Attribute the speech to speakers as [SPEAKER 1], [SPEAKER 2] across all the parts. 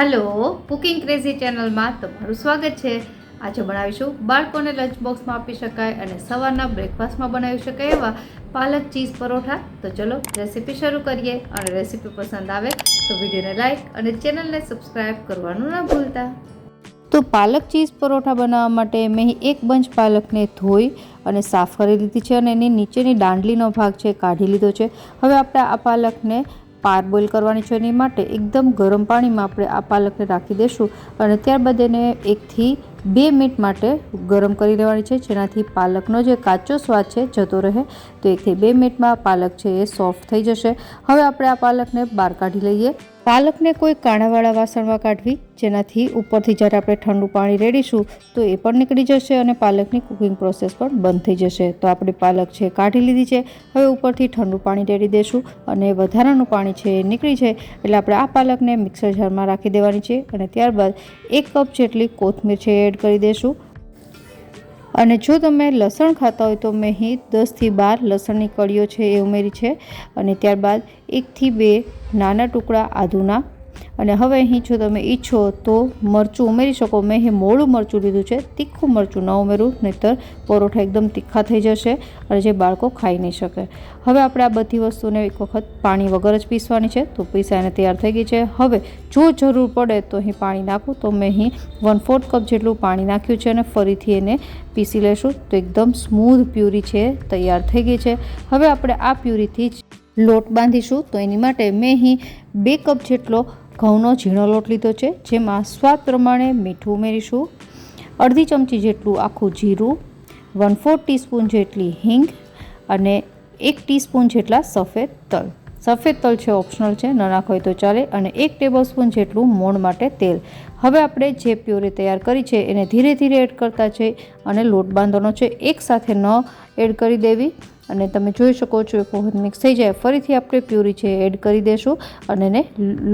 [SPEAKER 1] Hello cooking crazy channel में तमारुं स्वागत है। आज बनावीशुं बाळकोने लंच बॉक्स में आपी शकाय अने सवारना ब्रेकफास्ट में बनावी शकाय एवा पालक चीज परोठा। तो चलो रेसिपी शुरू करिए और रेसिपी पसंद आवे तो वीडियो ने लाइक और चैनल ने सब्सक्राइब करवानुं ना भूलता। तो पालक चीज परोठा बनाववा माटे मैं एक बंच पालक ने धोई और साफ करी लीधी छे अने एनी नीचेनी डांडलीनो भाग छे काढी लीधो छे। हवे आपणे आ पालकने पारबोइल करवानी छे। एनी माटे एकदम गरम पानी में आपणे आ पालकने राखी देशुं और त्यारबाद एने 1 થી 2 मिनिट माटे गरम करी लेवानी छे, जेनाथी पालकनो जे काचो स्वाद छे जतो रहे। तो 1 થી 2 मिनिट में पालक छे ए सॉफ्ट थई जशे। हवे आपणे आ पालकने बहार काढी लईए। पालकने कोई काणावाळा वासणमां काढवी, जेनाथी उपरथी ज्यारे आपणे ठंडू पाणी रेड़ीशुं तो ए पण निकળી जशे अने पालकनी कुकिंग प्रोसेस पण बंध थई जशे। तो आपणी पालक छे काढी लीधी छे। हवे उपरथी ठंडू पाणी रेड़ी देशुं अने वधारानुं पाणी छे निकળી जाय એટલે આપણે આ પાલકને મિક્સર જારમાં રાખી દેવાની છે અને ત્યારબાદ 1 કપ જેટલી કોથમીર છે એડ કરી દેશું। અને જો તમે લસણ ખાતા હોય તો મેં અહીં 10 થી 12 લસણની કળીઓ છે એ ઉમેરી છે અને ત્યારબાદ 1 થી 2 નાના ટુકડા આદુના। અને હવે અહીં જો તમે ઈચ્છો તો મરચું ઉમેરી શકો। મેં અહીં મોળું મરચું લીધું છે, તીખું મરચું ન ઉમેરું, નહીંતર પરોઠા એકદમ તીખા થઈ જશે અને જે બાળકો ખાઈ નહીં શકે। હવે આપણે આ બધી વસ્તુને એક વખત પાણી વગર જ પીસવાની છે। તો પીસાઈને તૈયાર થઈ ગઈ છે। હવે જો જરૂર પડે તો અહીં પાણી નાખું, તો મેં અહીં 1/4 કપ જેટલું પાણી નાખ્યું છે અને ફરીથી એને પીસી લેશું। તો એકદમ સ્મૂધ પ્યુરી છે તૈયાર થઈ ગઈ છે। હવે આપણે આ પ્યુરીથી જ લોટ બાંધીશું। તો એની માટે મેં અહીં 2 કપ જેટલો ઘઉંનો ઝીણો લોટ લીધો છે, જેમાં સ્વાદ પ્રમાણે મીઠું ઉમેરીશું, અડધી ચમચી જેટલું આખું જીરું, 1/4 ટીસ્પૂન જેટલી હિંગ અને 1 ટીસ્પૂન જેટલા સફેદ તલ। સફેદ તલ છે ઓપ્શનલ છે, ન નાખો હોય તો ચાલે। અને 1 ટેબલસ્પૂન જેટલું મોણ માટે તેલ। હવે આપણે જે પ્યોરી તૈયાર કરી છે એને ધીરે ધીરે એડ કરતા જઈ અને લોટ બાંધવાનો છે, એક સાથે ન એડ કરી દેવી। અને તમે જોઈ શકો છો એક વખત મિક્સ થઈ જાય ફરીથી આપણે પ્યુરી છે એડ કરી દેશું અને એને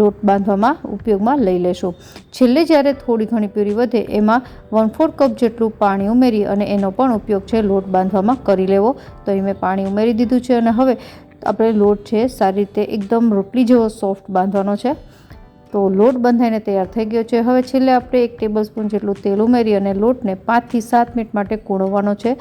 [SPEAKER 1] લોટ બાંધવામાં ઉપયોગમાં લઈ લેશું। છેલ્લે જ્યારે થોડી ઘણી પ્યુરી વધે એમાં 1/4 કપ જેટલું પાણી ઉમેરી અને એનો પણ ઉપયોગ છે લોટ બાંધવામાં કરી લેવો। તો અહીં મેં પાણી ઉમેરી દીધું છે અને હવે આપણે લોટ છે સારી રીતે એકદમ રોટલી જેવો સોફ્ટ બાંધવાનો છે। તો લોટ બંધાઈને તૈયાર થઈ ગયો છે। હવે છેલ્લે આપણે 1 ટેબલસ્પૂન જેટલું તેલ ઉમેરી અને લોટને 5 થી 7 મિનિટ માટે કૂણવવાનો છે।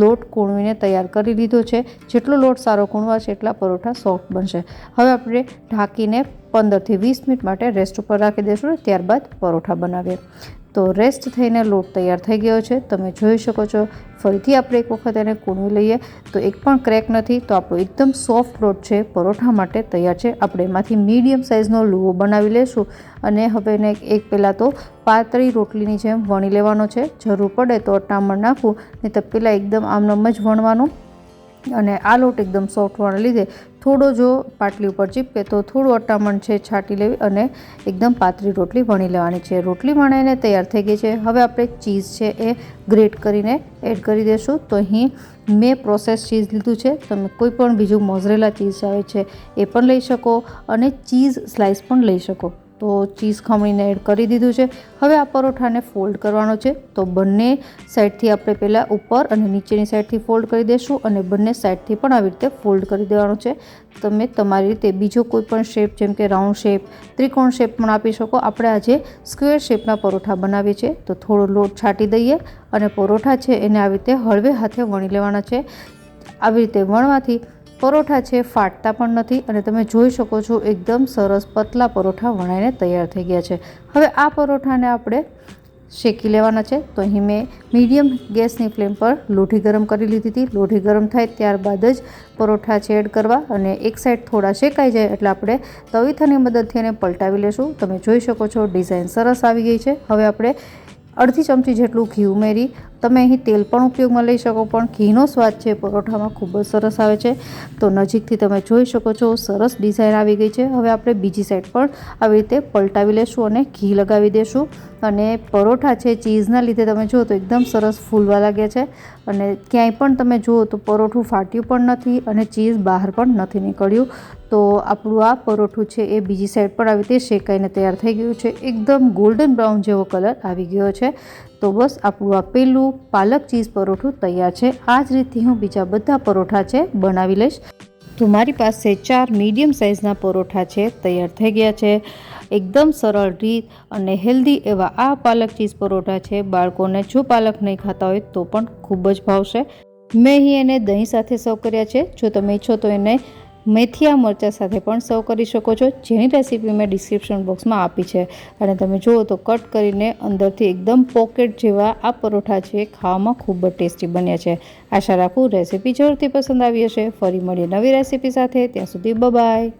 [SPEAKER 1] લોટ કૂણવીને તૈયાર કરી લીધો છે। જેટલો લોટ સારો કૂણવાશે એટલા પરોઠા સોફ્ટ બનશે। હવે આપણે ઢાંકીને 15 થી 20 મિનિટ માટે રેસ્ટ ઉપર રાખી દઈશું, ત્યારબાદ પરોઠા બનાવીએ। તો રેસ્ટ થઈને લોટ તૈયાર થઈ ગયો છે, તમે જોઈ શકો છો। ફરીથી આપણે એક વખત એને કૂણવી લઈએ તો એક પણ ક્રેક નથી। તો આપણો એકદમ સોફ્ટ લોટ છે પરોઠા માટે તૈયાર છે। આપણે એમાંથી મીડિયમ સાઇઝનો લુવો બનાવી લેશું અને હવે એને એક પહેલાં તો પાતળી રોટલીની જેમ વણી લેવાનો છે। જરૂર પડે તો અટામણ નાખવું, નહીં તો પહેલાં એકદમ આમનામ જ વણવાનું। અને આ લોટ એકદમ સોફ્ટ હોવાને લીધે થોડો જો પાટલી ઉપર ચીપકે તો થોડું અટામણ છે છાંટી લેવી અને એકદમ પાતળી રોટલી વણી લેવાની છે। રોટલી વણાઈને તૈયાર થઈ ગઈ છે। હવે આપણે ચીઝ છે એ ગ્રેટ કરીને એડ કરી દઈશું। તો અહીં મેં પ્રોસેસ ચીઝ લીધું છે, તમે કોઈ પણ બીજું મોઝરેલા ચીઝ આવે છે એ પણ લઈ શકો અને ચીઝ સ્લાઇસ પણ લઈ શકો। તો ચીઝ ખમણીને એડ કરી દીધું છે। હવે આ પરોઠાને ફોલ્ડ કરવાનો છે। તો બંને સાઈડથી આપણે પહેલાં ઉપર અને નીચેની સાઈડથી ફોલ્ડ કરી દઈશું અને બંને સાઈડથી પણ આવી રીતે ફોલ્ડ કરી દેવાનો છે। તમે તમારી રીતે બીજો કોઈ પણ શેપ જેમ કે રાઉન્ડ શેપ, ત્રિકોણ શેપ પણ આપી શકો। આપણે આજે સ્ક્વેર શેપના પરોઠા બનાવીએ છીએ। તો થોડો લોટ છાંટી દઈએ અને પરોઠા છે એને આવી રીતે હળવે હાથે વણી લેવાના છે। આવી રીતે વણવાથી પરોઠા છે ફાટતા પણ નથી અને તમે જોઈ શકો છો એકદમ સરસ પતલા પરોઠા વણાઈને તૈયાર થઈ ગયા છે। હવે આ પરોઠાને આપણે શેકી લેવાના છે। તો અહીં મેં મીડિયમ ગેસની ફ્લેમ પર લોઢી ગરમ કરી લીધી હતી। લોઢી ગરમ થાય ત્યારબાદ જ પરોઠા છે એડ કરવા અને એક સાઈડ થોડા શેકાઈ જાય એટલે આપણે તવીથાની મદદથી એને પલટાવી લેશું। તમે જોઈ શકો છો ડિઝાઇન સરસ આવી ગઈ છે। હવે આપણે અડધી ચમચી જેટલું ઘી ઉમેરી, તમે અહીં તેલ પણ ઉપયોગમાં લઈ શકો, પણ ઘીનો સ્વાદ છે પરોઠામાં ખૂબ જ સરસ આવે છે। તો નજીકથી તમે જોઈ શકો છો સરસ ડિઝાઇન આવી ગઈ છે। હવે આપણે બીજી સાઈડ પણ આવી રીતે પલટાવી લેશું અને ઘી લગાવી દેશું અને પરોઠા છે ચીઝના લીધે તમે જુઓ તો એકદમ સરસ ફૂલવા લાગ્યા છે અને ક્યાંય પણ તમે જુઓ તો પરોઠું ફાટ્યું પણ નથી અને ચીઝ બહાર પણ નથી નીકળ્યું। તો આપણું આ પરોઠું છે એ બીજી સાઈડ પણ આવી રીતે શેકાઈને તૈયાર થઈ ગયું છે। એકદમ ગોલ્ડન બ્રાઉન જેવો કલર આવી ગયો છે। તો બસ આપણું આ પહેલું પાલક ચીઝ પરોઠું તૈયાર છે। આ જ રીતથી હું બીજા બધા પરોઠા છે બનાવી લઈશ। તો મારી પાસે 4 મીડિયમ સાઇઝના પરોઠા છે તૈયાર થઈ ગયા છે। એકદમ સરળ રીત અને હેલ્ધી એવા આ પાલક ચીઝ પરોઠા છે. બાળકોને જો પાલક નહીં ખાતા હોય તો પણ ખૂબ જ ભાવશે. મેં અહીં એને દહીં સાથે સર્વ કર્યા છે. જો તમે ઈચ્છો તો એને મેથીયા મરચા સાથે પણ સર્વ કરી શકો છો, જેની રેસીપી મેં ડિસ્ક્રિપ્શન બોક્સમાં આપી છે. અને તમે જુઓ તો કટ કરીને અંદરથી એકદમ પોકેટ જેવા આ પરોઠા છે, ખાવામાં ખૂબ જ ટેસ્ટી બન્યા છે. આશા રાખું રેસીપી જરૂરથી પસંદ આવી હશે. ફરી મળીએ નવી રેસીપી સાથે. ત્યાં સુધી બાય.